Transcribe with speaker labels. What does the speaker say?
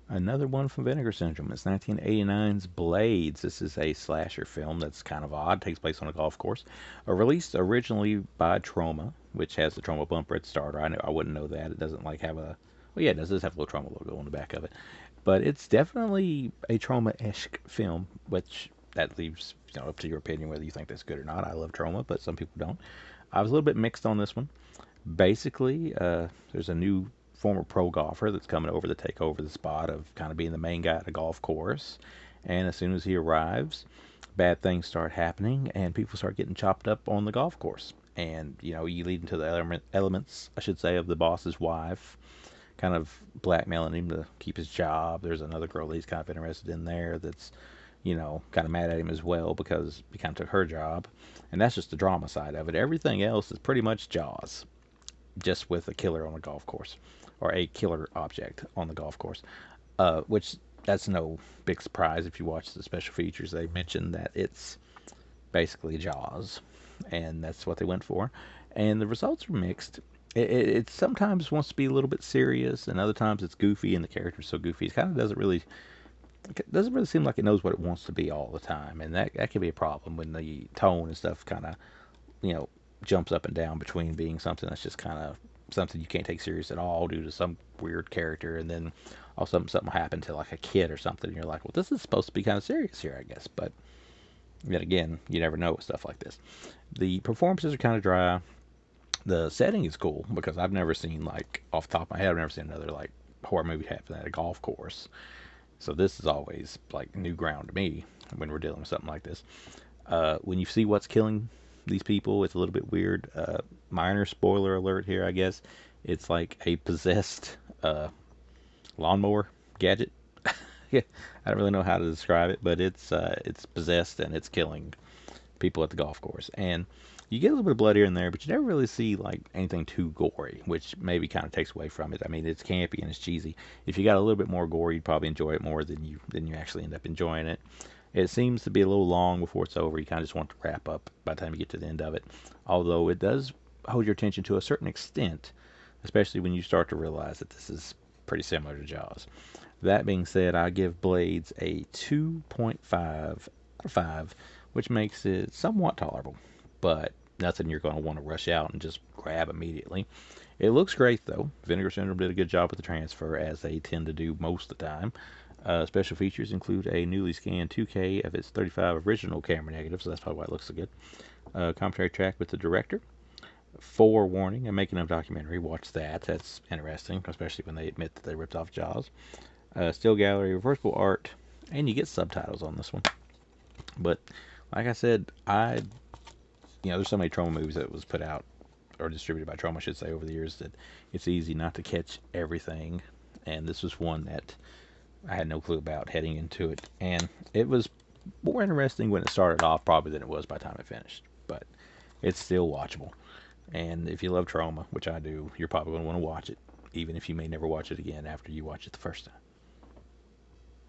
Speaker 1: Another one from Vinegar Syndrome. It's 1989's Blades. This is a slasher film that's kind of odd. Takes place on a golf course. Released originally by Troma, which has the Troma bumper at the starter. I wouldn't know that. It doesn't like have a. Well, yeah, it does have a little Troma logo on the back of it, but it's definitely a Troma-esque film, which that leaves up to your opinion whether you think that's good or not. I love Troma, but some people don't. I was a little bit mixed on this one. Basically, there's a new former pro golfer that's coming over to take over the spot of kind of being the main guy at a golf course. And as soon as he arrives, bad things start happening and people start getting chopped up on the golf course. And, you lead into the elements, I should say, of the boss's wife, kind of blackmailing him to keep his job. There's another girl that he's kind of interested in there that's, kind of mad at him as well because he kind of took her job. And that's just the drama side of it. Everything else is pretty much Jaws, just with a killer on a golf course, or a killer object on the golf course. Which that's no big surprise if you watch the special features. They mentioned that it's basically Jaws, and that's what they went for. And the results are mixed. It sometimes wants to be a little bit serious, and other times it's goofy, and the character's so goofy it kind of doesn't really seem like it knows what it wants to be all the time, and that can be a problem when the tone and stuff kind of you know jumps up and down between being something that's just kind of something you can't take serious at all due to some weird character, and then all of a sudden something will happen to like a kid or something, and you're like, well, this is supposed to be kind of serious here, I guess. But then again, you never know with stuff like this. The performances are kind of dry. The setting is cool because I've never seen, like, off the top of my head, I've never seen another like horror movie happen at a golf course. So this is always like new ground to me when we're dealing with something like this. When you see what's killing these people, it's a little bit weird. Minor spoiler alert here, I guess. It's like a possessed lawnmower gadget. Yeah, I don't really know how to describe it, but it's possessed and it's killing people at the golf course. And you get a little bit of blood here and there, but you never really see like anything too gory, which maybe kind of takes away from it. I mean, it's campy and it's cheesy. If you got a little bit more gore, you'd probably enjoy it more than you actually end up enjoying it. It seems to be a little long before it's over. You kind of just want to wrap up by the time you get to the end of it. Although it does hold your attention to a certain extent, especially when you start to realize that this is pretty similar to Jaws. That being said, I give Blades a 2.5 out of 5, which makes it somewhat tolerable, but nothing you're going to want to rush out and just grab immediately. It looks great, though. Vinegar Syndrome did a good job with the transfer, as they tend to do most of the time. Special features include a newly scanned 2K of its 35 original camera negatives, so that's probably why it looks so good. Commentary track with the director. Forewarning, a making of documentary. Watch that. That's interesting, especially when they admit that they ripped off Jaws. Still gallery, reversible art, and you get subtitles on this one. But like I said, there's so many Troma movies that was put out or distributed by Troma, I should say, over the years that it's easy not to catch everything. And this was one that I had no clue about heading into it, and it was more interesting when it started off probably than it was by the time it finished. But it's still watchable, and if you love Troma, which I do, you're probably going to want to watch it, even if you may never watch it again after you watch it the first time.